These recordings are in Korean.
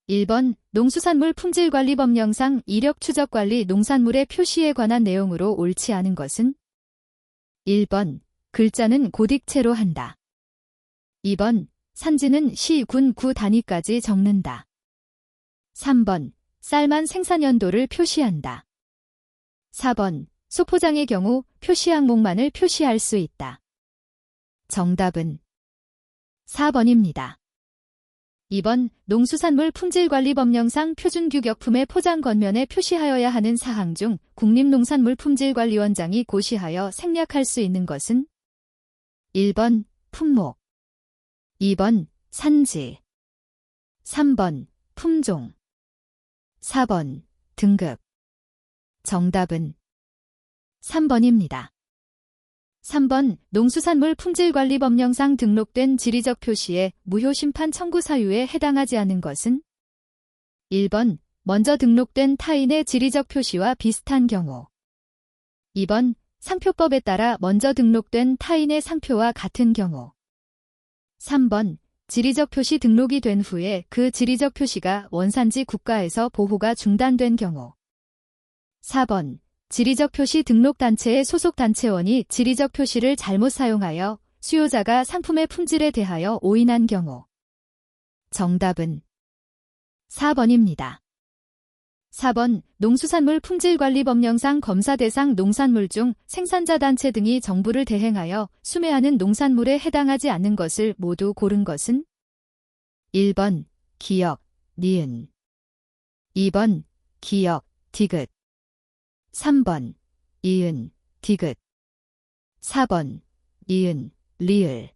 1번 농수산물 품질관리법령상 이력추적관리 농산물의 표시에 관한 내용으로 옳지 않은 것은? 1번 글자는 고딕체로 한다. 2번 산지는 시, 군, 구 단위까지 적는다. 3번 쌀만 생산연도를 표시한다. 4번 소포장의 경우 표시 항목만을 표시할 수 있다. 정답은 4번입니다. 2번 농수산물 품질관리법령상 표준규격품의 포장 겉면에 표시하여야 하는 사항 중 국립농산물품질관리원장이 고시하여 생략할 수 있는 것은? 1번 품목, 2번 산지, 3번 품종, 4번 등급. 정답은 3번입니다. 3번 농수산물 품질관리법령상 등록된 지리적 표시에 무효 심판 청구 사유에 해당하지 않은 것은? 1번 먼저 등록된 타인의 지리적 표시와 비슷한 경우. 2번 상표법에 따라 먼저 등록된 타인의 상표와 같은 경우. 3번 지리적 표시 등록이 된 후에 그 지리적 표시가 원산지 국가에서 보호가 중단된 경우. 4번 지리적 표시 등록 단체의 소속 단체원이 지리적 표시를 잘못 사용하여 수요자가 상품의 품질에 대하여 오인한 경우. 정답은 4번입니다. 4번 농수산물 품질관리법령상 검사 대상 농산물 중 생산자 단체 등이 정부를 대행하여 수매하는 농산물에 해당하지 않는 것을 모두 고른 것은? 1번 기역, 니은, 2번 기역, 디귿, 3번 이은, 디귿, 4번 이은, 리을.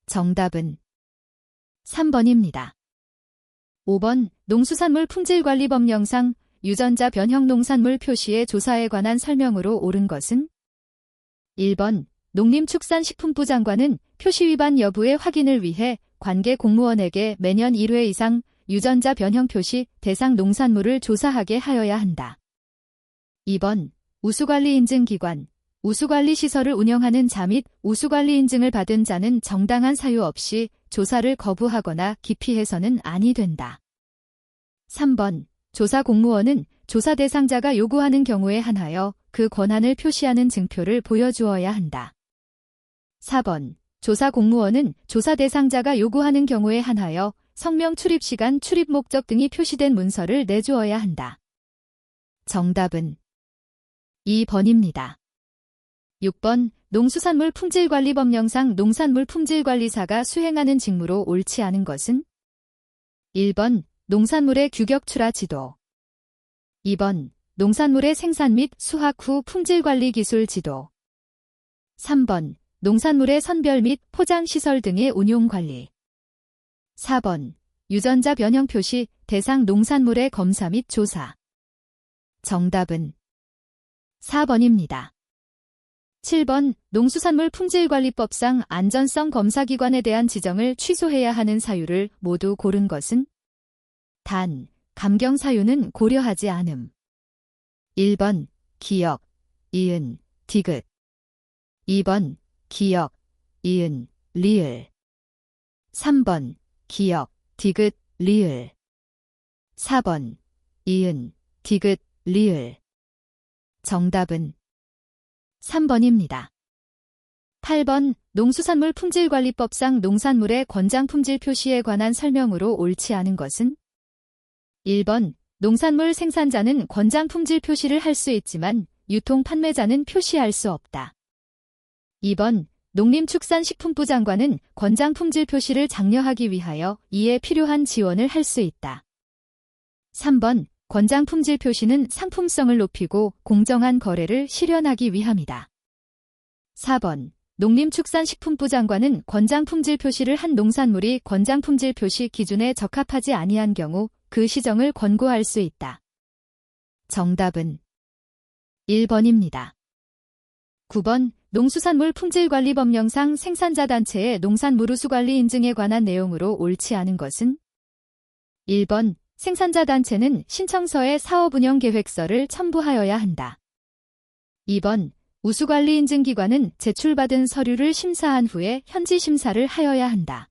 정답은 3번입니다. 5번 농수산물 품질관리법령상 유전자 변형 농산물 표시의 조사에 관한 설명으로 옳은 것은? 1번 농림축산식품부 장관은 표시 위반 여부의 확인을 위해 관계 공무원에게 매년 1회 이상 유전자 변형 표시 대상 농산물을 조사하게 하여야 한다. 2번 우수관리인증기관, 우수관리시설을 운영하는 자 및 우수관리인증을 받은 자는 정당한 사유 없이 조사를 거부하거나 기피해서는 아니 된다. 3번 조사 공무원은 조사 대상자가 요구하는 경우에 한하여 그 권한을 표시하는 증표를 보여주어야 한다. 4번 조사 공무원은 조사 대상자가 요구하는 경우에 한하여 성명 출입시간, 출입 목적 등이 표시된 문서를 내주어야 한다. 정답은 2번입니다. 6번 농수산물 품질관리법령상 농산물 품질관리사가 수행하는 직무로 옳지 않은 것은? 1번 농산물의 규격출하 지도, 2번 농산물의 생산 및 수확 후 품질관리 기술 지도, 3번 농산물의 선별 및 포장시설 등의 운용관리, 4번 유전자 변형 표시 대상 농산물의 검사 및 조사. 정답은 4번입니다. 7번 농수산물 품질관리법상 안전성 검사기관에 대한 지정을 취소해야 하는 사유를 모두 고른 것은? 단, 감경 사유는 고려하지 않음. 1번 기역, 이은, 디귿, 2번 기역, 이은, 리을, 3번 기역, 디귿, 리을, 4번 이은, 디귿, 리을. 정답은 3번입니다. 8번 농수산물 품질관리법상 농산물의 권장품질 표시에 관한 설명으로 옳지 않은 것은? 1번 농산물 생산자는 권장품질 표시를 할 수 있지만 유통 판매자는 표시할 수 없다. 2번 농림축산식품부 장관은 권장품질 표시를 장려하기 위하여 이에 필요한 지원을 할 수 있다. 3번 권장품질 표시는 상품성을 높이고 공정한 거래를 실현하기 위함이다. 4번 농림축산식품부 장관은 권장품질 표시를 한 농산물이 권장품질 표시 기준에 적합하지 아니한 경우 그 시정을 권고할 수 있다. 정답은 1번입니다. 9번 농수산물 품질관리법령상 생산자 단체의 농산물 우수관리 인증에 관한 내용으로 옳지 않은 것은? 1번 생산자 단체는 신청서에 사업운영계획서를 첨부하여야 한다. 2번 우수관리인증기관은 제출받은 서류를 심사한 후에 현지 심사를 하여야 한다.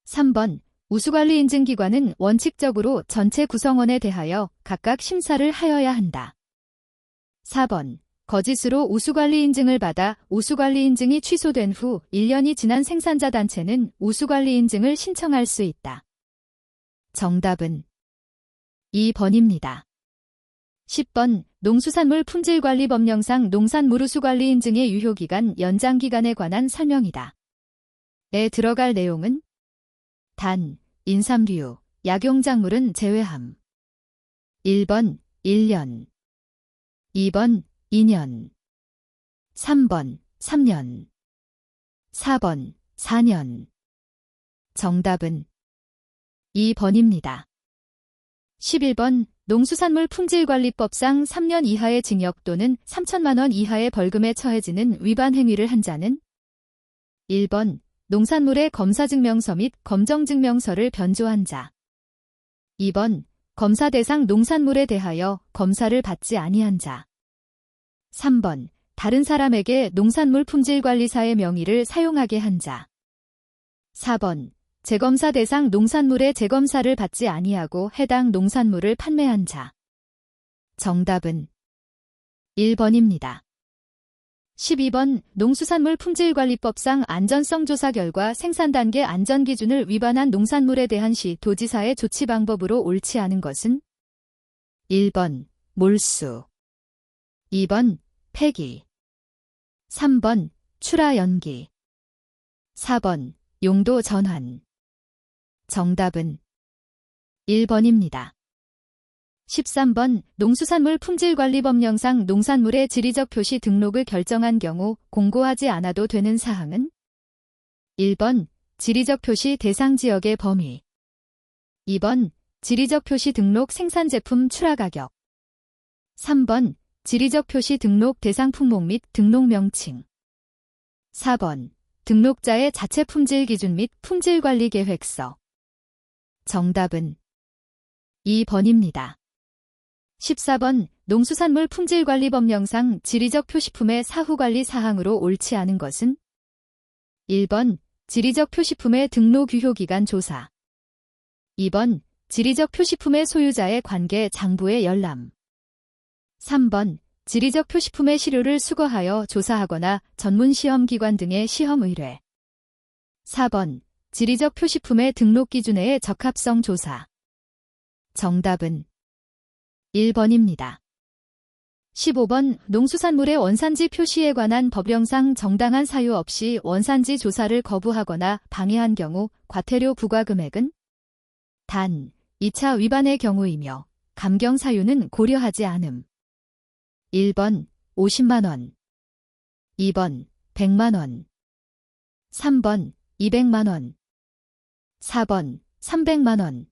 3번 우수관리 인증기관은 원칙적으로 전체 구성원에 대하여 각각 심사를 하여야 한다. 4번. 거짓으로 우수관리 인증을 받아 우수관리 인증이 취소된 후 1년이 지난 생산자 단체는 우수관리 인증을 신청할 수 있다. 정답은 2번입니다. 10번. 농수산물 품질관리법령상 농산물 우수관리 인증의 유효기간 연장기간에 관한 설명이다. 에 들어갈 내용은 단, 인삼류, 약용작물은 제외함. 1번 1년, 2번 2년, 3번 3년, 4번 4년. 정답은 2번입니다. 11번. 농수산물 품질관리법상 3년 이하의 징역 또는 3천만 원 이하의 벌금에 처해지는 위반 행위를 한 자는 1번. 농산물의 검사증명서 및 검정증명서를 변조한 자. 2번. 검사 대상 농산물에 대하여 검사를 받지 아니한 자. 3번. 다른 사람에게 농산물 품질관리사의 명의를 사용하게 한 자. 4번. 재검사 대상 농산물의 재검사를 받지 아니하고 해당 농산물을 판매한 자. 정답은 1번입니다. 12번. 농수산물 품질관리법상 안전성 조사 결과 생산 단계 안전기준을 위반한 농산물에 대한 시 도지사의 조치 방법으로 옳지 않은 것은 1번. 몰수, 2번. 폐기, 3번. 출하 연기, 4번. 용도 전환. 정답은 1번입니다. 13번. 농수산물 품질관리법령상 농산물의 지리적 표시 등록을 결정한 경우 공고하지 않아도 되는 사항은 1번. 지리적 표시 대상 지역의 범위, 2번. 지리적 표시 등록 생산 제품 출하 가격, 3번. 지리적 표시 등록 대상 품목 및 등록 명칭, 4번. 등록자의 자체 품질 기준 및 품질관리 계획서. 정답은 2번입니다. 14번. 농수산물 품질관리법령상 지리적 표시품의 사후관리 사항으로 옳지 않은 것은 1번. 지리적 표시품의 등록 유효기간 조사, 2번. 지리적 표시품의 소유자의 관계 장부의 열람, 3번. 지리적 표시품의 시료를 수거하여 조사하거나 전문시험기관 등의 시험 의뢰, 4번. 지리적 표시품의 등록 기준의 적합성 조사. 정답은 1번입니다. 15번. 농수산물의 원산지 표시에 관한 법령상 정당한 사유 없이 원산지 조사를 거부하거나 방해한 경우 과태료 부과 금액은 단 2차 위반의 경우이며 감경 사유는 고려하지 않음. 1번 50만 원, 2번 100만 원, 3번 200만 원, 4번 300만 원.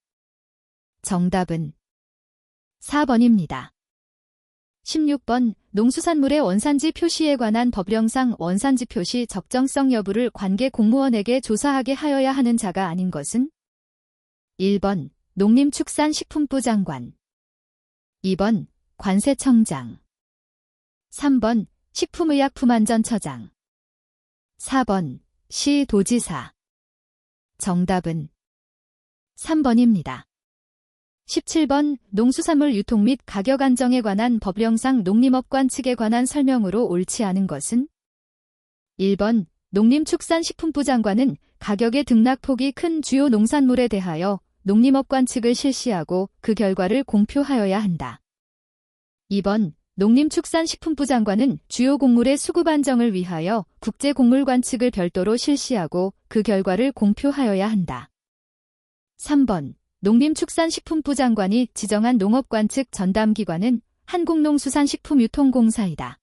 정답은 4번입니다. 16번. 농수산물의 원산지 표시에 관한 법령상 원산지 표시 적정성 여부를 관계 공무원에게 조사하게 하여야 하는 자가 아닌 것은 1번. 농림축산식품부 장관, 2번. 관세청장, 3번. 식품의약품안전처장, 4번. 시도지사. 정답은 3번입니다. 17번. 농수산물 유통 및 가격 안정에 관한 법령상 농림업관 측에 관한 설명으로 옳지 않은 것은 1번. 농림축산식품부 장관은 가격의 등락폭이 큰 주요 농산물에 대하여 농림업관 측을 실시하고 그 결과를 공표하여야 한다. 2번. 농림축산식품부 장관은 주요 곡물의 수급 안정을 위하여 국제곡물관 측을 별도로 실시하고 그 결과를 공표하여야 한다. 3번. 농림축산식품부 장관이 지정한 농업관 측 전담기관은 한국농수산식품유통공사이다.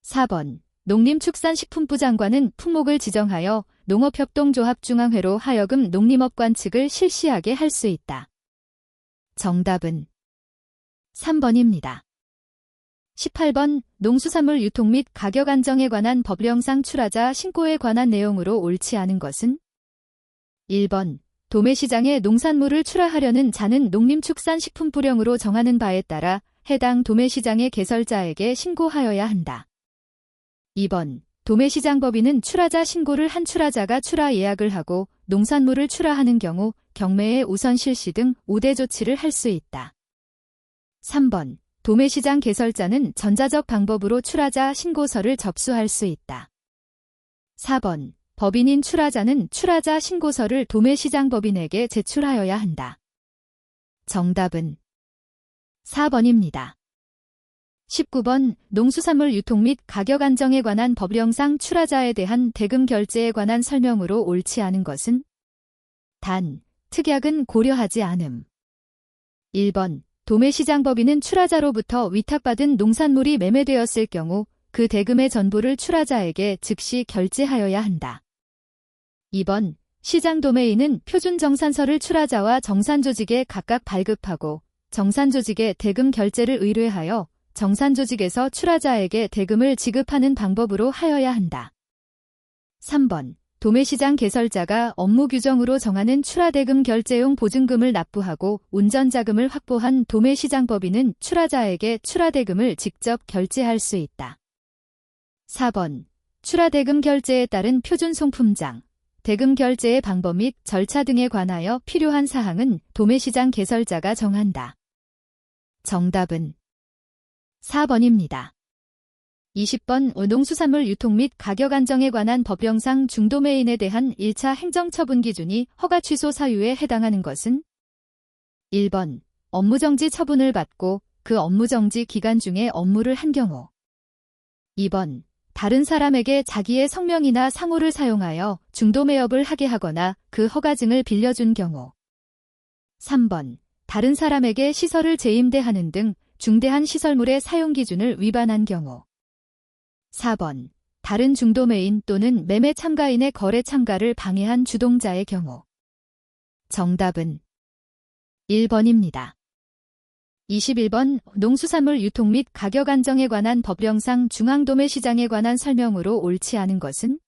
4번. 농림축산식품부 장관은 품목을 지정하여 농업협동조합중앙회로 하여금 농림업관 측을 실시하게 할 수 있다. 정답은 3번입니다. 18번. 농수산물 유통 및 가격 안정에 관한 법령상 출하자 신고에 관한 내용으로 옳지 않은 것은 1번. 도매시장에 농산물을 출하하려는 자는 농림축산식품부령으로 정하는 바에 따라 해당 도매시장의 개설자에게 신고하여야 한다. 2번. 도매시장법인은 출하자 신고를 한 출하자가 출하 예약을 하고 농산물을 출하하는 경우 경매의 우선 실시 등 5대 조치를 할 수 있다. 3번. 도매시장 개설자는 전자적 방법으로 출하자 신고서를 접수할 수 있다. 4번. 법인인 출하자는 출하자 신고서를 도매시장법인에게 제출하여야 한다. 정답은 4번입니다. 19번. 농수산물 유통 및 가격 안정에 관한 법령상 출하자에 대한 대금 결제에 관한 설명으로 옳지 않은 것은? 단, 특약은 고려하지 않음. 1번. 도매시장법인은 출하자로부터 위탁받은 농산물이 매매되었을 경우 그 대금의 전부를 출하자에게 즉시 결제하여야 한다. 2번. 시장도매인은 표준정산서를 출하자와 정산조직에 각각 발급하고 정산조직에 대금 결제를 의뢰하여 정산조직에서 출하자에게 대금을 지급하는 방법으로 하여야 한다. 3번. 도매시장 개설자가 업무 규정으로 정하는 출하대금 결제용 보증금을 납부하고 운전자금을 확보한 도매시장법인은 출하자에게 출하대금을 직접 결제할 수 있다. 4번. 출하대금 결제에 따른 표준송품장, 대금 결제의 방법 및 절차 등에 관하여 필요한 사항은 도매시장 개설자가 정한다. 정답은 4번입니다. 20번. 농수산물 유통 및 가격 안정에 관한 법령상 중도매인에 대한 1차 행정처분 기준이 허가 취소 사유에 해당하는 것은? 1번. 업무정지 처분을 받고 그 업무정지 기간 중에 업무를 한 경우. 2번. 다른 사람에게 자기의 성명이나 상호를 사용하여 중도매업을 하게 하거나 그 허가증을 빌려준 경우. 3번. 다른 사람에게 시설을 재임대하는 등 중대한 시설물의 사용 기준을 위반한 경우. 4번. 다른 중도매인 또는 매매 참가인의 거래 참가를 방해한 주동자의 경우. 정답은 1번입니다. 21번. 농수산물 유통 및 가격 안정에 관한 법령상 중앙도매시장에 관한 설명으로 옳지 않은 것은?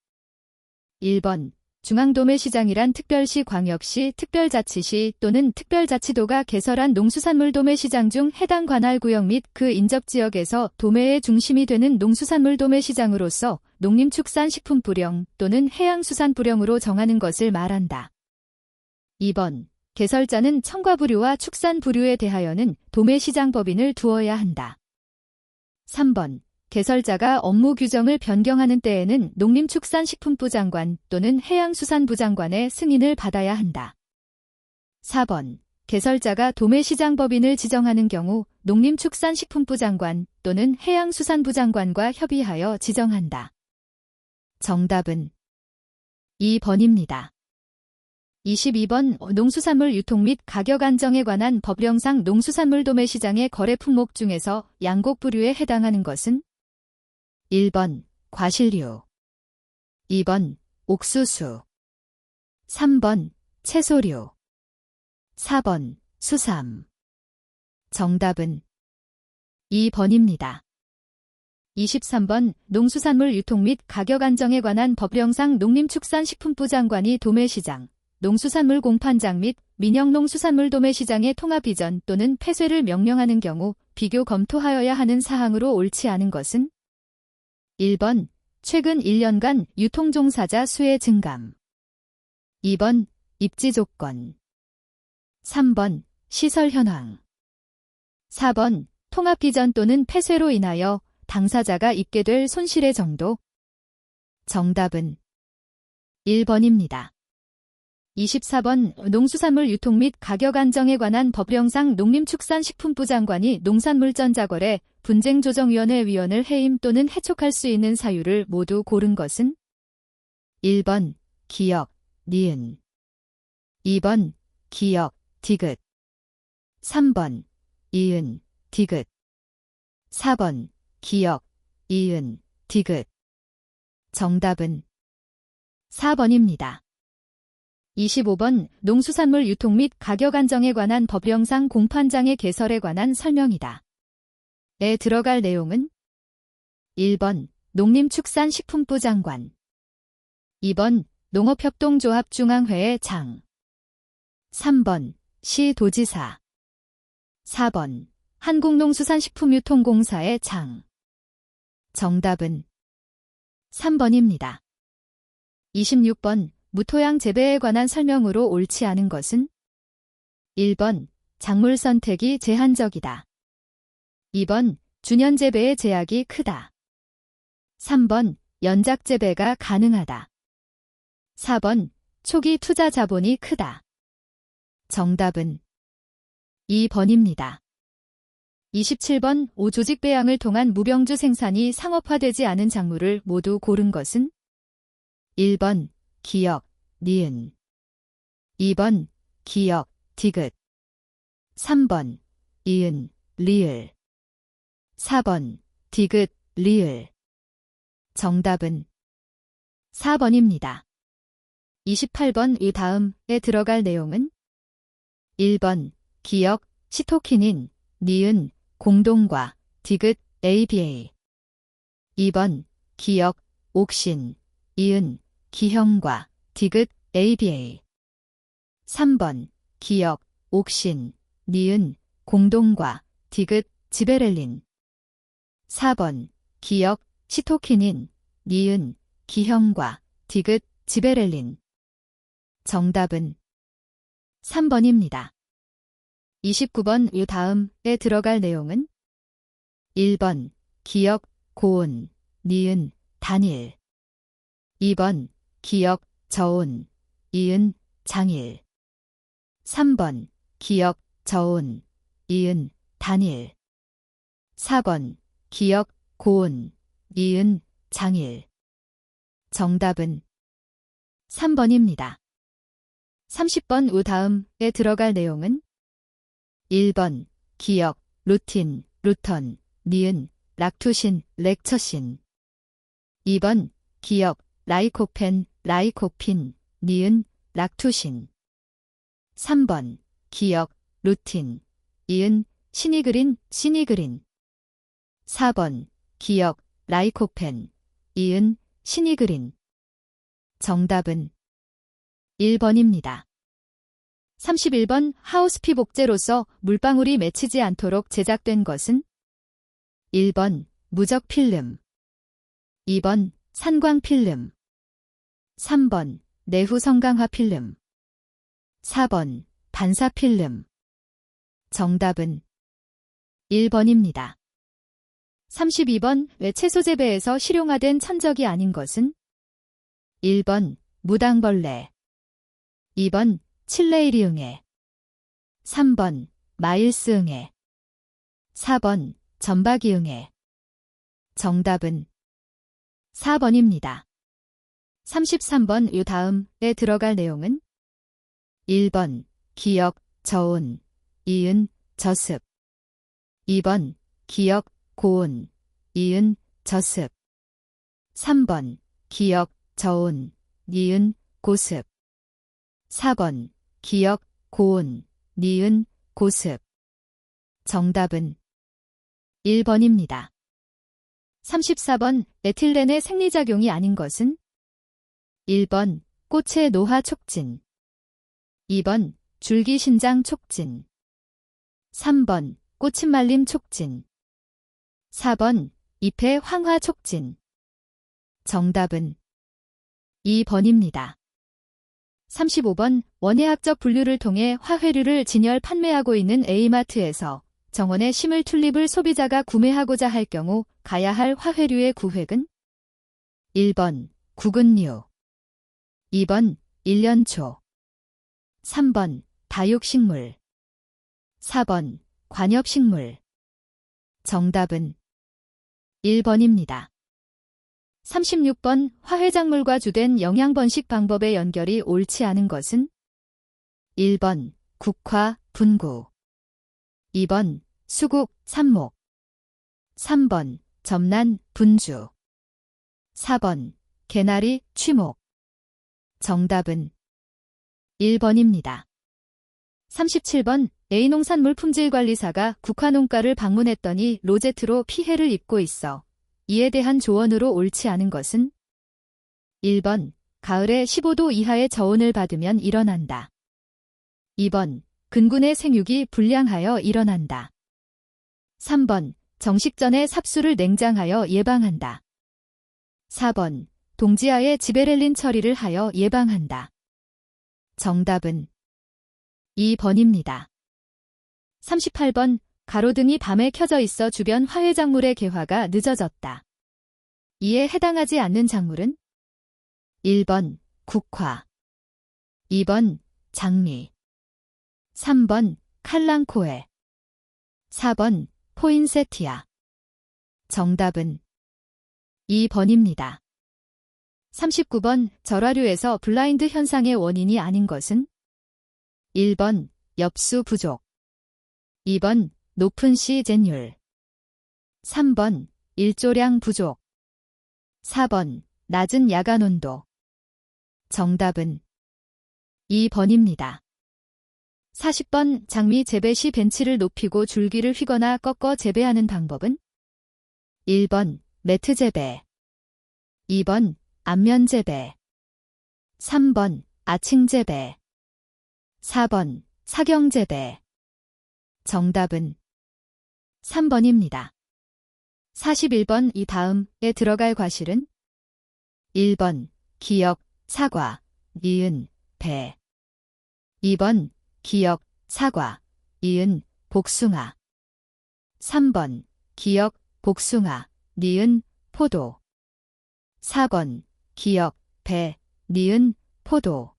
1번. 중앙도매시장이란 특별시, 광역시, 특별자치시 또는 특별자치도가 개설한 농수산물 도매시장 중 해당 관할구역 및 그 인접지역에서 도매의 중심이 되는 농수산물 도매시장으로서 농림축산식품부령 또는 해양수산부령으로 정하는 것을 말한다. 2번. 개설자는 첨가부류와 축산부류에 대하여는 도매시장법인을 두어야 한다. 3번. 개설자가 업무 규정을 변경하는 때에는 농림축산식품부 장관 또는 해양수산부 장관의 승인을 받아야 한다. 4번. 개설자가 도매시장법인을 지정하는 경우 농림축산식품부 장관 또는 해양수산부 장관과 협의하여 지정한다. 정답은 2번입니다. 22번. 농수산물 유통 및 가격 안정에 관한 법령상 농수산물 도매시장의 거래 품목 중에서 양곡부류에 해당하는 것은? 1번. 과실류. 2번. 옥수수. 3번. 채소류. 4번. 수삼. 정답은 2번입니다. 23번. 농수산물 유통 및 가격 안정에 관한 법령상 농림축산식품부 장관이 도매시장, 농수산물 공판장 및 민영농수산물 도매시장의 통합 이전 또는 폐쇄를 명령하는 경우 비교 검토하여야 하는 사항으로 옳지 않은 것은? 1번. 최근 1년간 유통종사자 수의 증감. 2번. 입지 조건. 3번. 시설 현황. 4번. 통합 이전 또는 폐쇄로 인하여 당사자가 입게 될 손실의 정도. 정답은 1번입니다. 24번. 농수산물 유통 및 가격 안정에 관한 법령상 농림축산식품부 장관이 농산물전자거래 분쟁조정위원회 위원을 해임 또는 해촉할 수 있는 사유를 모두 고른 것은? 1번. 기역, 니은. 2번. 기역, 디귿. 3번. 이은, 디귿. 4번. 기역, 이은, 디귿. 정답은 4번입니다. 25번. 농수산물 유통 및 가격 안정에 관한 법령상 공판장의 개설에 관한 설명이다. 에 들어갈 내용은? 1번. 농림축산식품부 장관. 2번. 농업협동조합중앙회의 장. 3번. 시도지사. 4번. 한국농수산식품유통공사의 장. 정답은 3번입니다. 26번 무토양 재배에 관한 설명으로 옳지 않은 것은 1번 작물 선택이 제한적이다. 2번 준연 재배의 제약이 크다. 3번 연작 재배가 가능하다. 4번 초기 투자 자본이 크다. 정답은 2번입니다. 27번 5조직 배양을 통한 무병주 생산이 상업화되지 않은 작물을 모두 고른 것은 1번 기역, 니은 2번 기역, 디귿 3번 이은, 리을 4번 디귿, 리을 정답은 4번입니다. 28번 이 다음에 들어갈 내용은 1번 기역, 시토키닌, 니은, 공동과, 디귿, ABA 2번 기역, 옥신, 이은, 기형과, 디귿, ABA 3번 기역, 옥신, 니은, 공동과, 디귿, 지베렐린 4번 기역, 시토키닌, 니은, 기형과, 디귿, 지베렐린 정답은 3번입니다. 29번 이 다음에 들어갈 내용은 1번 기역, 고온, 니은, 단일 2번 기역, 저온, 이은, 장일 3번 기역, 저온, 이은, 단일 4번 기역, 고온, 이은, 장일 정답은 3번입니다. 30번 우 다음에 들어갈 내용은 1번 기역, 루틴, 루턴, 니은, 락투신, 렉처신 2번 기역, 라이코펜, 라이코핀, 니은, 락투신 3번 기역, 루틴, 이은, 시니그린, 시니그린 4번 기역, 라이코펜, 이은, 시니그린 정답은 1번입니다. 31번 하우스피 복제로서 물방울이 맺히지 않도록 제작된 것은 1번 무적 필름 2번 산광 필름 3번 내후 성강화 필름 4번 반사 필름 정답은 1번입니다. 32번 왜 채소 재배에서 실용화된 천적이 아닌 것은 1번 무당벌레 2번 칠레이리 응애 3번 마일스 응애 4번 점박이 응애 정답은 4번입니다. 33번 이 다음에 들어갈 내용은 1번 기역, 저온, 이은, 저습 2번 기역, 고온, 이은, 저습 3번 기역, 저온, 니은, 고습 4번 기역, 고온, 니은, 고습 정답은 1번입니다. 34번 에틸렌의 생리작용이 아닌 것은 1번 꽃의 노화 촉진 2번 줄기 신장 촉진 3번 꽃이 말림 촉진 4번 잎의 황화 촉진 정답은 2번입니다. 35번 원예학적 분류를 통해 화훼류를 진열 판매하고 있는 A마트에서 정원의 심을 튤립을 소비자가 구매하고자 할 경우 가야 할 화훼류의 구획은 1번 구근류 2번 일년초 3번 다육식물 4번 관엽식물 정답은 1번입니다. 36번 화훼작물과 주된 영양번식 방법의 연결이 옳지 않은 것은 1번 국화, 분구 2번 수국, 삽목 3번 점란, 분주 4번 개나리, 취목 정답은 1번입니다. 37번 A농산물 품질관리사가 국화농가를 방문했더니 로제트로 피해를 입고 있어 이에 대한 조언으로 옳지 않은 것은 1번 가을에 15도 이하의 저온을 받으면 일어난다. 2번 근군의 생육이 불량하여 일어난다. 3번 정식 전에 삽수를 냉장하여 예방한다. 4번. 동지아의 지베렐린 처리를 하여 예방한다. 정답은 2번입니다. 38번. 가로등이 밤에 켜져 있어 주변 화훼작물의 개화가 늦어졌다. 이에 해당하지 않는 작물은 1번 국화, 2번 장미, 3번 칼랑코에, 4번 포인세티아. 정답은 2번입니다. 39번. 절화류에서 블라인드 현상의 원인이 아닌 것은 1번 엽수 부족, 2번 높은 시젠율, 3번 일조량 부족, 4번 낮은 야간 온도. 정답은 2번입니다. 40번. 장미 재배 시 벤치를 높이고 줄기를 휘거나 꺾어 재배하는 방법은 1번 매트 재배, 2번 앞면 재배, 3번 아층 재배, 4번 사경 재배. 정답은 3번입니다. 41번. 이 다음에 들어갈 과실은 1번 기역, 사과, 니은, 배, 2번 기역, 사과, 이은, 복숭아, 3번 기역, 복숭아, 니은, 포도, 4번 기역, 배, 니은, 포도.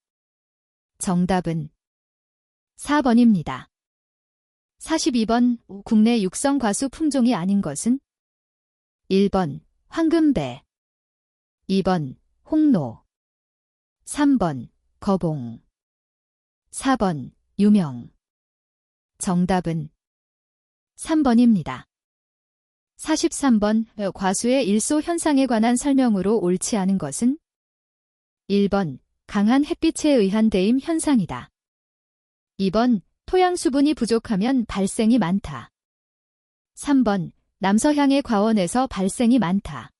정답은 4번입니다. 42번. 국내 육성 과수 품종이 아닌 것은 1번 황금배, 2번 홍로, 3번 거봉, 4번 유명. 정답은 3번입니다. 43번. 과수의 일소 현상에 관한 설명으로 옳지 않은 것은 1번 강한 햇빛에 의한 대임 현상이다. 2번 토양 수분이 부족하면 발생이 많다. 3번 남서향의 과원에서 발생이 많다.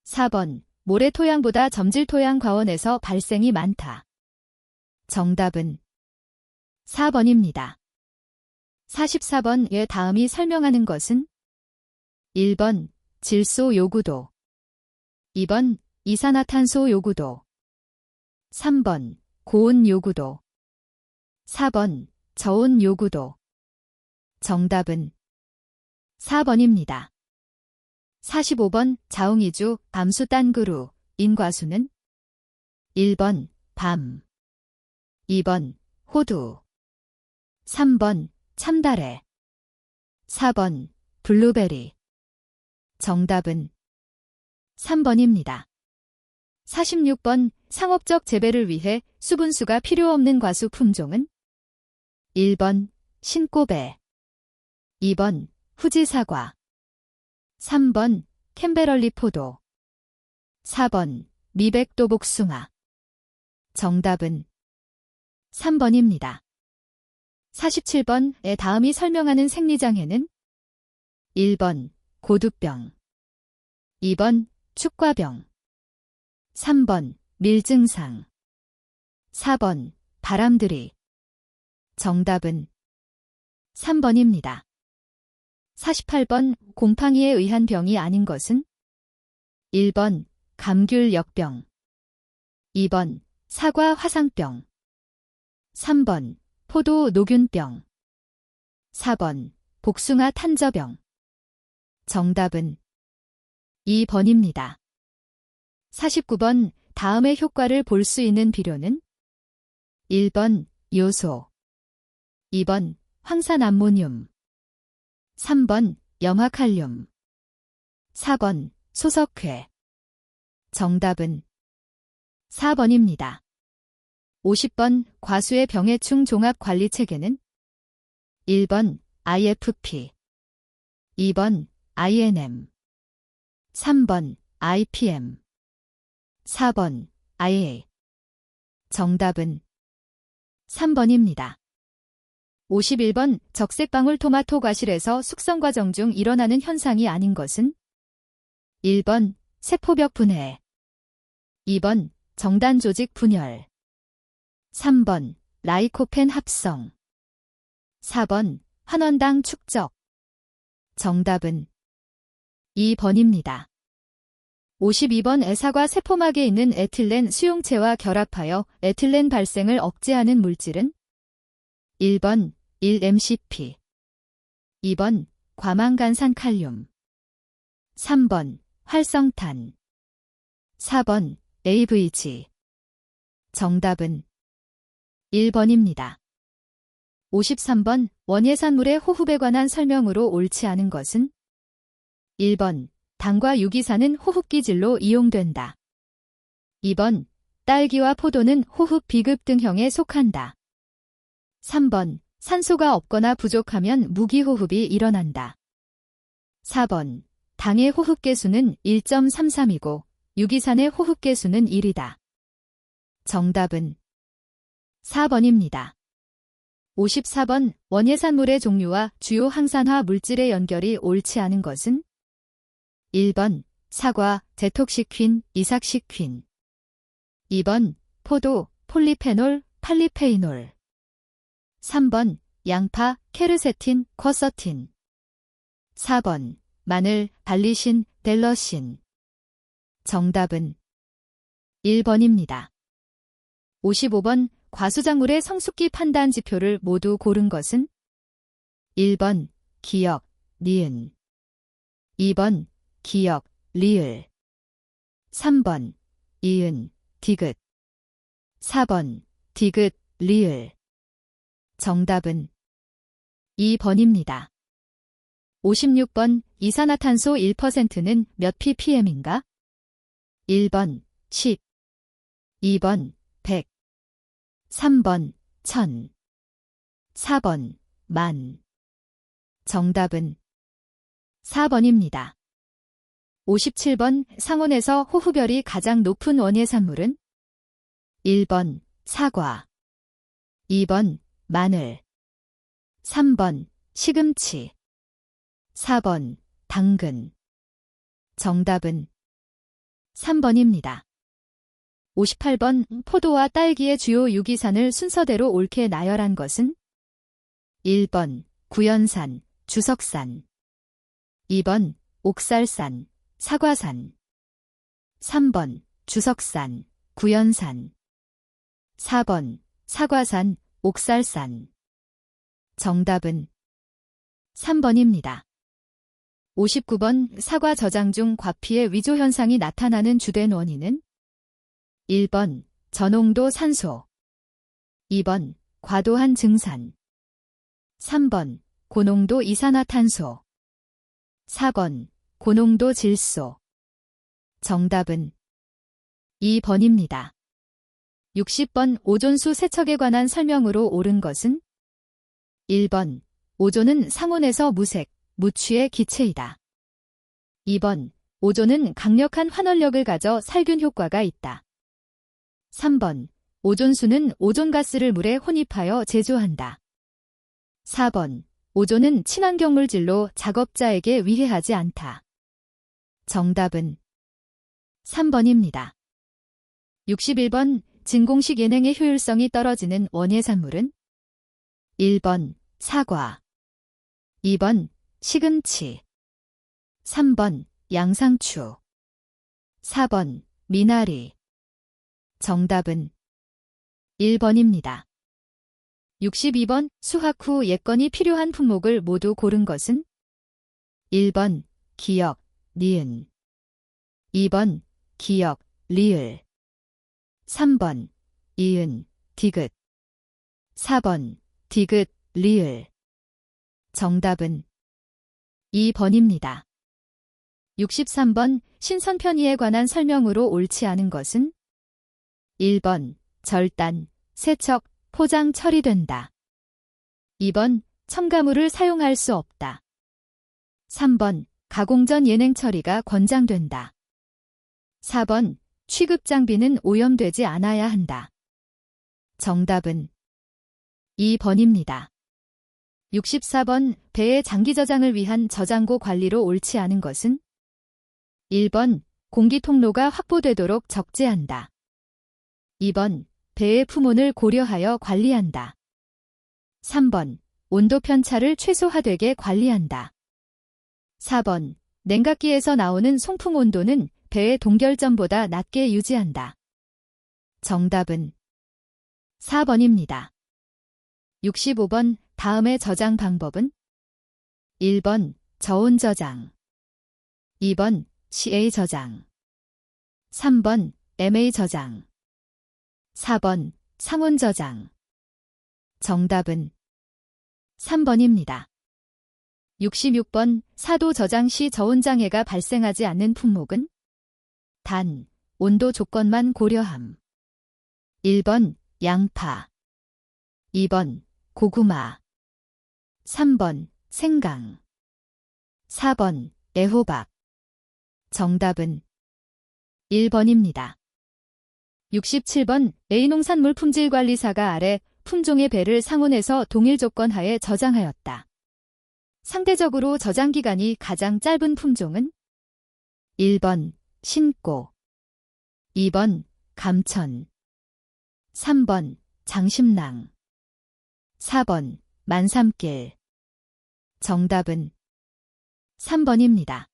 4번 모래 토양보다 점질 토양 과원에서 발생이 많다. 정답은 4번입니다. 44번. 다음이 설명하는 것은 1번 질소 요구도, 2번 이산화탄소 요구도, 3번 고온 요구도, 4번 저온 요구도. 정답은 4번입니다. 45번. 자웅이주, 밤수 딴그루, 인과수는 1번 밤, 2번 호두, 3번 참다래, 4번 블루베리. 정답은 3번입니다. 46번. 상업적 재배를 위해 수분수가 필요 없는 과수 품종은 1번 신꼬배, 2번 후지사과, 3번 캔베럴리 포도, 4번 미백도 복숭아. 정답은 3번입니다. 47번. 다음이 설명하는 생리장애는 1번 고두병, 2번 축과병, 3번 밀증상, 4번 바람들이. 정답은 3번입니다. 48번. 곰팡이에 의한 병이 아닌 것은 1번 감귤역병, 2번 사과 화상병, 3번 포도 노균병, 4번 복숭아 탄저병. 정답은 2번입니다. 49번. 다음의 효과를 볼 수 있는 비료는 1번 요소, 2번 황산암모늄, 3번 염화칼륨, 4번 소석회. 정답은 4번입니다. 50번. 과수의 병해충 종합관리체계는 1번 IFP, 2번 INM, 3번 IPM, 4번 IA. 정답은 3번입니다. 51번. 적색방울 토마토 과실에서 숙성 과정 중 일어나는 현상이 아닌 것은 1번 세포벽 분해, 2번 정단 조직 분열, 3번 라이코펜 합성, 4번 환원당 축적. 정답은 2번입니다. 52번 애사과 세포막에 있는 에틸렌 수용체와 결합하여 에틸렌 발생을 억제하는 물질은 1번 1-MCP 2번 과망간산 칼륨 3번 활성탄 4번 AVG 정답은 1번입니다. 53번 원예산물의 호흡에 관한 설명으로 옳지 않은 것은 1번 당과 유기산은 호흡기질로 이용된다. 2번 딸기와 포도는 호흡 비급 등형에 속한다. 3번 산소가 없거나 부족하면 무기호흡이 일어난다. 4번 당의 호흡계수는 1.33이고 유기산의 호흡계수는 1이다. 정답은 4번입니다. 54번 원예산물의 종류와 주요 항산화 물질의 연결이 옳지 않은 것은 1번 사과, 제톡시퀸, 이삭시퀸 2번 포도, 폴리페놀, 팔리페이놀 3번 양파, 케르세틴, 쿼서틴 4번 마늘, 발리신, 델러신 정답은 1번입니다. 55번 과수작물의 성숙기 판단 지표를 모두 고른 것은 1번 기역, 니은 2번 기역, 리을 3번 이은, 디귿 4번 디귿, 리을 정답은 2번입니다. 56번 이산화탄소 1%는 몇 ppm인가? 1번 10 2번 100 3번 1000 4번 만 정답은 4번입니다. 57번 상온에서 호흡열이 가장 높은 원예산물은 1번 사과 2번 마늘 3번 시금치 4번 당근 정답은 3번입니다. 58번 포도와 딸기의 주요 유기산을 순서대로 옳게 나열한 것은 1번 구연산, 주석산 2번 옥살산, 사과산 3번 주석산, 구연산 4번 사과산, 옥살산 정답은 3번입니다. 59번 사과 저장 중 과피의 위조 현상이 나타나는 주된 원인은 1번 저농도 산소 2번 과도한 증산 3번 고농도 이산화탄소 4번 고농도 질소 정답은 2번입니다. 60번 오존수 세척에 관한 설명으로 옳은 것은 1번 오존은 상온에서 무색, 무취의 기체이다. 2번 오존은 강력한 환원력을 가져 살균 효과가 있다. 3번 오존수는 오존가스를 물에 혼입하여 제조한다. 4번 오존은 친환경 물질로 작업자에게 위해하지 않다. 정답은 3번입니다. 61번 진공식 예냉의 효율성이 떨어지는 원예산물은 1번 사과 2번 시금치 3번 양상추 4번 미나리 정답은 1번입니다. 62번 수확 후 예건이 필요한 품목을 모두 고른 것은 1번 기역, 니은 2번 기역, 리을 3번 이은, 디귿 4번 디귿, 리을 정답은 2번입니다. 63번 신선편의에 관한 설명으로 옳지 않은 것은 1번 절단, 세척, 포장 처리된다. 2번 첨가물을 사용할 수 없다. 3번 가공 전 예냉 처리가 권장된다. 4번 취급 장비는 오염되지 않아야 한다. 정답은 2번입니다. 64번 배의 장기 저장을 위한 저장고 관리로 옳지 않은 것은 1번 공기 통로가 확보되도록 적재한다. 2번 배의 품온을 고려하여 관리한다. 3번 온도 편차를 최소화되게 관리한다. 4번 냉각기에서 나오는 송풍 온도는 배의 동결점보다 낮게 유지한다. 정답은 4번입니다. 65번 다음의 저장 방법은 1번 저온 저장, 2번 CA 저장, 3번 MA 저장, 4번 상온 저장. 정답은 3번입니다. 66번 사도 저장 시 저온장애가 발생하지 않는 품목은 단, 온도 조건만 고려함. 1번 양파, 2번 고구마, 3번 생강, 4번 애호박. 정답은 1번입니다. 67번 A농산물 품질관리사가 아래 품종의 배를 상온에서 동일 조건 하에 저장하였다. 상대적으로 저장기간이 가장 짧은 품종은 1번 신고, 2번 감천, 3번 장심랑, 4번 만삼길. 정답은 3번입니다.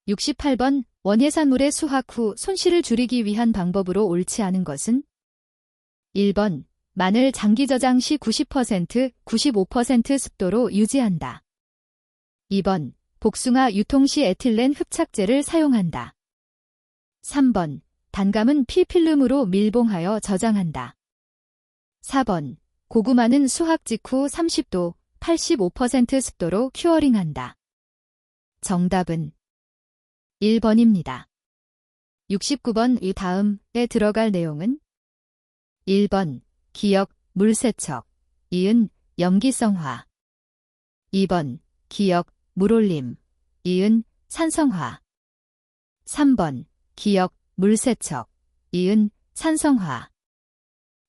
68번 원예산물의 수확 후 손실을 줄이기 위한 방법으로 옳지 않은 것은 1번 마늘 장기 저장 시 90%, 95% 습도로 유지한다. 2번 복숭아 유통 시 에틸렌 흡착제를 사용한다. 3번 단감은 피필름으로 밀봉하여 저장한다. 4번 고구마는 수확 직후 30도, 85% 습도로 큐어링한다. 정답은 1번입니다. 69번 이 다음에 들어갈 내용은 1번 기역, 물세척, 이은 염기성화, 2번 기역, 물올림, 이은 산성화, 3번 기역, 물세척, 이은 산성화,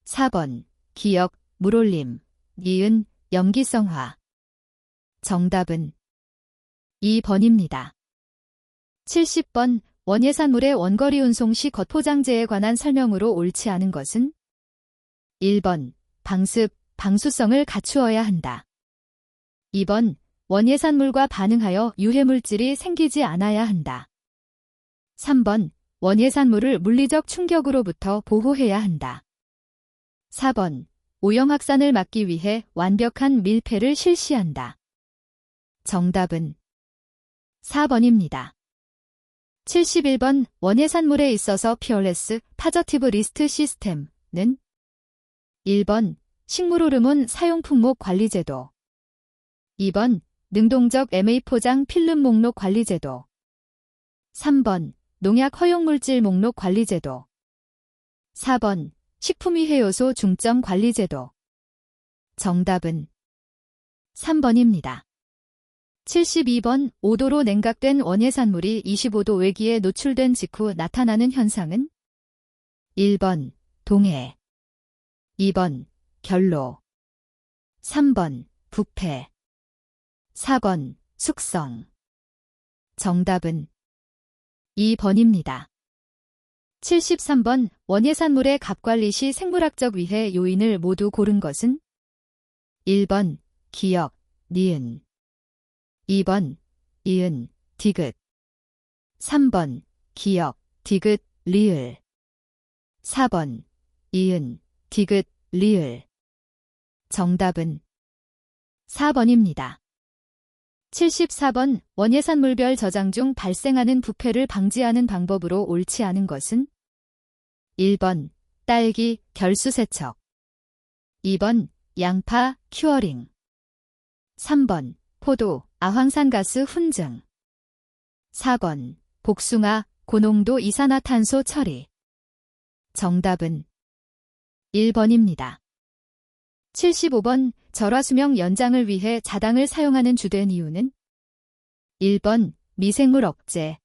4번 기역, 물올림, 이은 염기성화. 정답은 2번입니다. 70번 원예산물의 원거리 운송 시 겉포장재에 관한 설명으로 옳지 않은 것은 1번 방습, 방수성을 갖추어야 한다. 2번 원예산물과 반응하여 유해물질이 생기지 않아야 한다. 3번 원예산물을 물리적 충격으로부터 보호해야 한다. 4번 오염 확산을 막기 위해 완벽한 밀폐를 실시한다. 정답은 4번입니다. 71번 원예산물에 있어서 피어레스 파저티브 리스트 시스템은 1번 식물호르몬 사용 품목 관리제도, 2번 능동적 MA 포장 필름 목록 관리제도, 3번 농약 허용물질 목록 관리제도, 4번 식품위해 요소 중점 관리제도. 정답은 3번입니다. 72번 5도로 냉각된 원예산물이 25도 외기에 노출된 직후 나타나는 현상은 1번 동해, 2번 결로, 3번 부패, 4번 숙성. 정답은 2번입니다. 73번 원예산물의 갑관리 시 생물학적 위해 요인을 모두 고른 것은 1번 기역, 니은, 2번 이은, 디귿, 3번 기역, 디귿, 리을, 4번 이은, 디귿, 리을. 정답은 4번입니다. 74번 원예산물별 저장 중 발생하는 부패를 방지하는 방법으로 옳지 않은 것은 1번 딸기, 결수세척, 2번 양파, 큐어링, 3번 포도, 아황산가스 훈증, 4번 복숭아, 고농도 이산화탄소 처리. 정답은 1번입니다. 75번 절화수명 연장을 위해 자당을 사용하는 주된 이유는 1번 미생물 억제,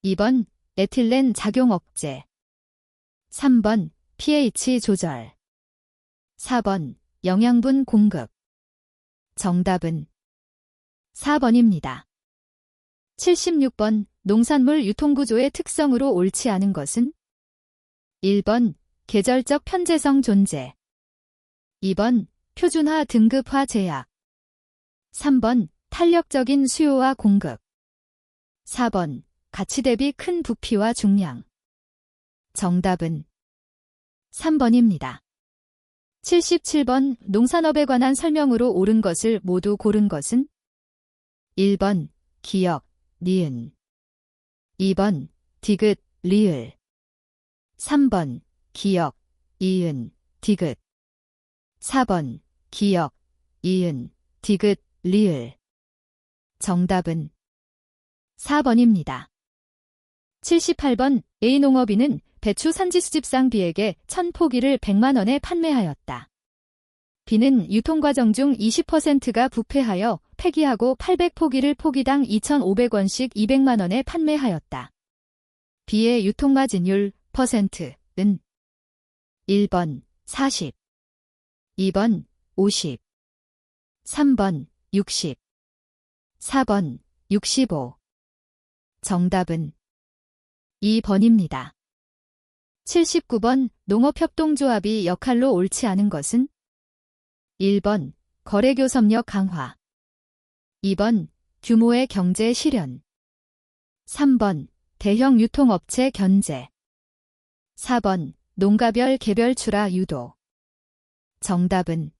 2번 에틸렌 작용 억제, 3번 pH 조절, 4번 영양분 공급. 정답은 4번입니다. 76번 농산물 유통구조의 특성으로 옳지 않은 것은 1번 계절적 편제성 존재, 2번 표준화 등급화 제약, 3번 탄력적인 수요와 공급, 4번 가치 대비 큰 부피와 중량. 정답은 3번입니다. 77번 농산업에 관한 설명으로 옳은 것을 모두 고른 것은 1번 기역, 니은 2번 디귿, 리을 3번 기역, 이은, 디귿 4번 기역, 이은, 디귿, 리을 정답은 4번입니다. 78번 A농업인은 배추 산지 수집상 B에게 1000포기를 100만 원에 판매하였다. B는 유통과정 중 20%가 부패하여 폐기하고 800포기를 포기당 2,500원씩 200만 원에 판매하였다. B의 유통마진율 %는 1번 40, 2번 50, 3번 60, 4번 65. 정답은 2번입니다. 79번 농업협동조합이 역할로 옳지 않은 것은 1번 거래교섭력 강화 2번 규모의 경제 실현 3번 대형 유통업체 견제 4번 농가별 개별 출하 유도 정답은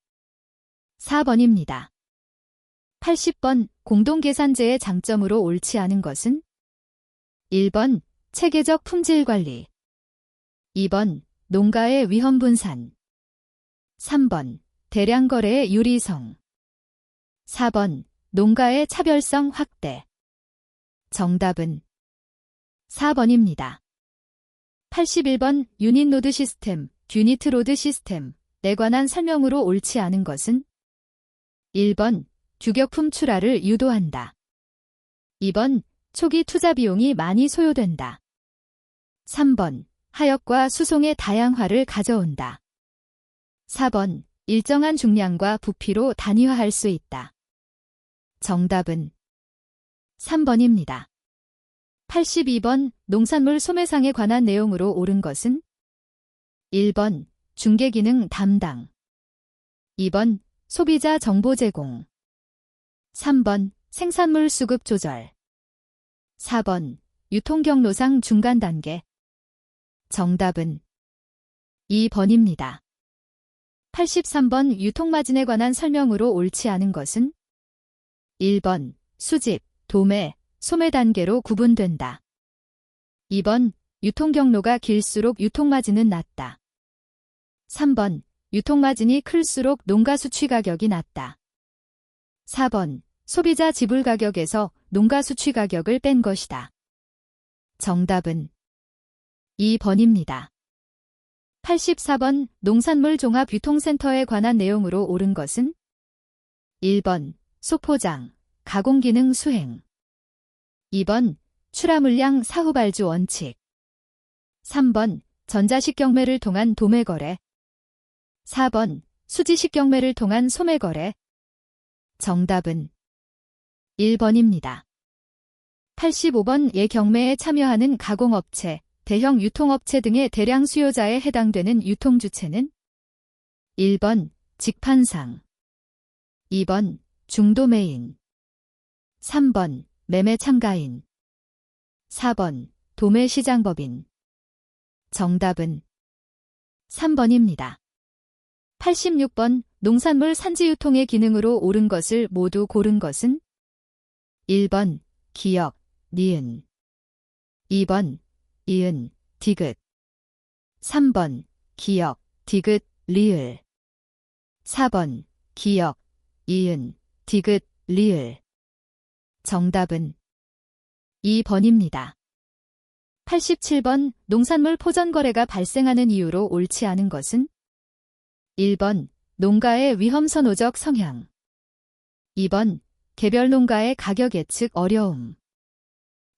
4번입니다. 80번 공동계산제의 장점으로 옳지 않은 것은 1번 체계적 품질관리 2번 농가의 위험 분산 3번 대량 거래의 유리성 4번 농가의 차별성 확대 정답은 4번입니다. 81번 유닛 노드 시스템, 듀니트 로드 시스템에 관한 설명으로 옳지 않은 것은 1번 규격품 출하를 유도한다. 2번 초기 투자 비용이 많이 소요된다. 3번 하역과 수송의 다양화를 가져온다. 4번 일정한 중량과 부피로 단위화할 수 있다. 정답은 3번입니다. 82번 농산물 소매상에 관한 내용으로 옳은 것은 1번 중개기능 담당 2번 소비자 정보 제공 3번 생산물 수급 조절 4번 유통경로상 중간 단계 정답은 2번입니다. 83번 유통마진에 관한 설명으로 옳지 않은 것은 1번 수집, 도매, 소매 단계로 구분된다. 2번 유통경로가 길수록 유통마진은 낮다. 3번 유통마진이 클수록 농가 수취 가격이 낮다. 4번 소비자 지불 가격에서 농가 수취 가격을 뺀 것이다. 정답은 2번입니다. 84번 농산물 종합 유통센터에 관한 내용으로 옳은 것은 1번 소포장, 가공기능 수행 2번 출하물량 사후발주 원칙 3번 전자식 경매를 통한 도매거래 4번 수지식 경매를 통한 소매거래 정답은 1번입니다. 85번 예경매에 참여하는 가공업체, 대형 유통업체 등의 대량 수요자에 해당되는 유통주체는 1번 직판상 2번 중도매인 3번 매매 참가인 4번 도매시장법인 정답은 3번입니다. 86번 농산물 산지 유통의 기능으로 옳은 것을 모두 고른 것은 1번 기역, 니은 2번 이은, 디귿 3번 기역, 디귿, 리을 4번 기역, 이은, 디귿, 리을 정답은 2번입니다. 87번 농산물 포전거래가 발생하는 이유로 옳지 않은 것은 1번 농가의 위험선호적 성향 2번 개별 농가의 가격 예측 어려움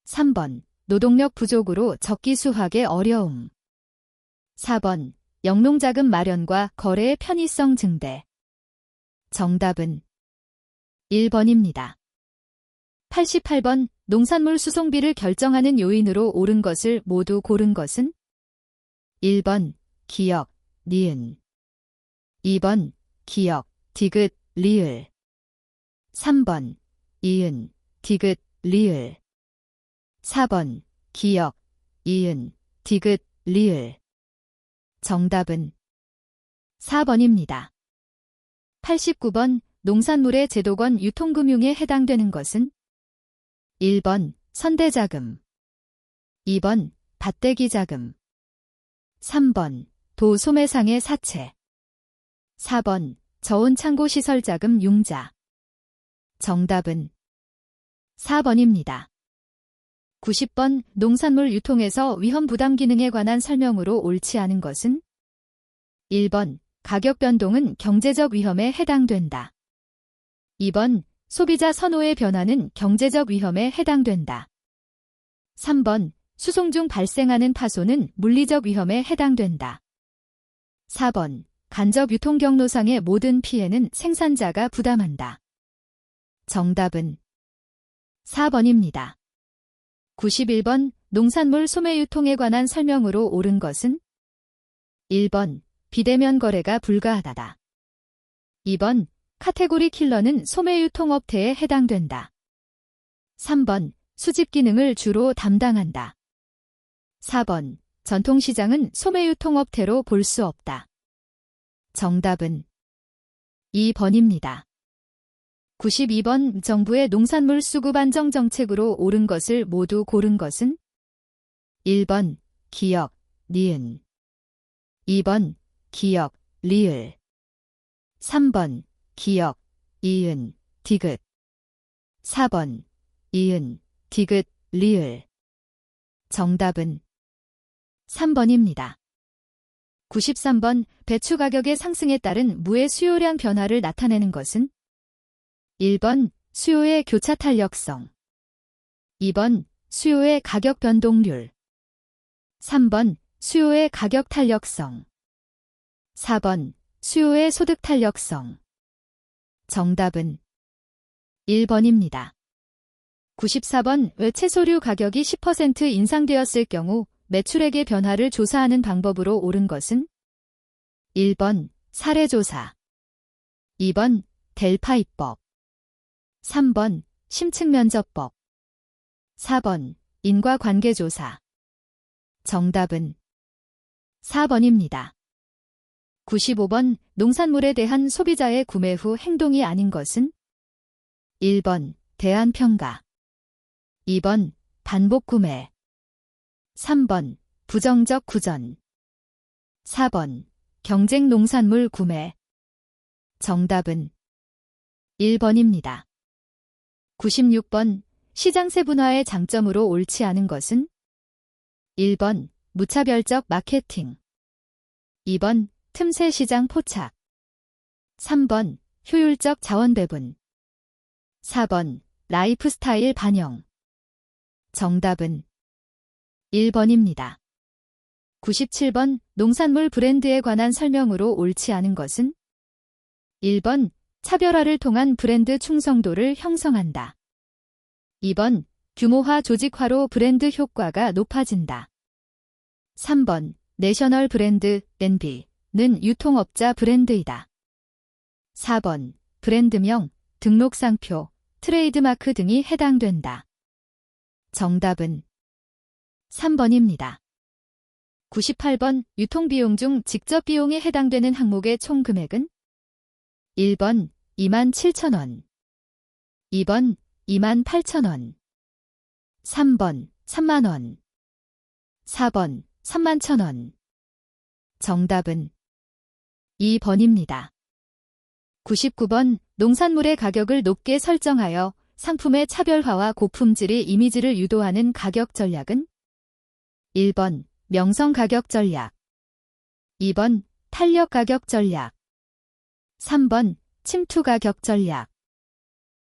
3번 노동력 부족으로 적기수확의 어려움 4번 영농자금 마련과 거래의 편의성 증대 정답은 1번입니다. 88번 농산물 수송비를 결정하는 요인으로 옳은 것을 모두 고른 것은 1번 기역, 니은 2번 기역, 디귿, 리을 3번 이은, 디귿, 리을 4번 기역, 이은, 디귿, 리을. 정답은 4번입니다. 89번 농산물의 제도권 유통금융에 해당되는 것은 1번 선대자금, 2번 밭대기자금, 3번 도소매상의 사채, 4번 저온창고시설자금 융자. 정답은 4번입니다. 90번 농산물 유통에서 위험부담 기능에 관한 설명으로 옳지 않은 것은 1번 가격 변동은 경제적 위험에 해당된다. 2번 소비자 선호의 변화는 경제적 위험에 해당된다. 3번 수송 중 발생하는 파손은 물리적 위험에 해당된다. 4번 간접 유통 경로상의 모든 피해는 생산자가 부담한다. 정답은 4번입니다. 91번 농산물 소매 유통에 관한 설명으로 옳은 것은 1번 비대면 거래가 불가하다. 2번 카테고리 킬러는 소매 유통업태에 해당된다. 3번 수집 기능을 주로 담당한다. 4번 전통시장은 소매 유통업태로 볼 수 없다. 정답은 2번입니다. 92번 정부의 농산물 수급 안정 정책으로 옳은 것을 모두 고른 것은 1번 기역, 니은, 2번 기역, 리을, 3번 기역, 이은, 디귿, 4번 이은, 디귿, 리을. 정답은 3번입니다. 93번 배추 가격의 상승에 따른 무의 수요량 변화를 나타내는 것은 1번 수요의 교차 탄력성, 2번 수요의 가격 변동률, 3번 수요의 가격 탄력성, 4번 수요의 소득 탄력성. 정답은 1번입니다. 94번 왜 채소류 가격이 10% 인상되었을 경우 매출액의 변화를 조사하는 방법으로 옳은 것은 1번 사례조사, 2번 델파이법, 3번 심층면접법, 4번 인과관계조사. 정답은 4번입니다. 95번 농산물에 대한 소비자의 구매 후 행동이 아닌 것은 1번 대안평가, 2번 반복 구매, 3번 부정적 구전, 4번 경쟁 농산물 구매. 정답은 1번입니다. 96번 시장 세분화의 장점으로 옳지 않은 것은 1번 무차별적 마케팅, 2번 틈새 시장 포착, 3번 효율적 자원 배분, 4번 라이프 스타일 반영. 정답은 1번입니다. 97번 농산물 브랜드에 관한 설명으로 옳지 않은 것은 1번 차별화를 통한 브랜드 충성도를 형성한다. 2번 규모화 조직화로 브랜드 효과가 높아진다. 3번 내셔널 브랜드 NB는 유통업자 브랜드이다. 4번 브랜드명, 등록상표, 트레이드마크 등이 해당된다. 정답은 3번입니다. 98번 유통비용 중 직접 비용에 해당되는 항목의 총 금액은 1번 27,000원, 2번 28,000원, 3번 30,000원, 4번 31,000원. 정답은 2번입니다. 99번 농산물의 가격을 높게 설정하여 상품의 차별화와 고품질의 이미지를 유도하는 가격 전략은 1번 명성 가격 전략, 2번 탄력 가격 전략, 3번 침투 가격 전략,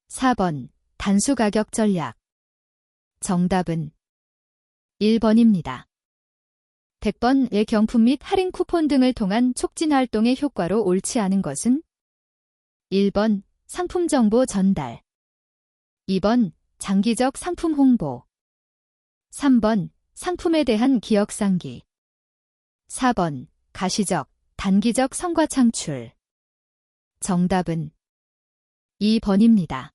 4번 단수 가격 전략. 정답은 1번입니다. 100번의 경품 및 할인 쿠폰 등을 통한 촉진 활동의 효과로 옳지 않은 것은 1번 상품 정보 전달, 2번 장기적 상품 홍보, 3번 상품에 대한 기억 상기, 4번 가시적, 단기적 성과 창출. 정답은 2번입니다.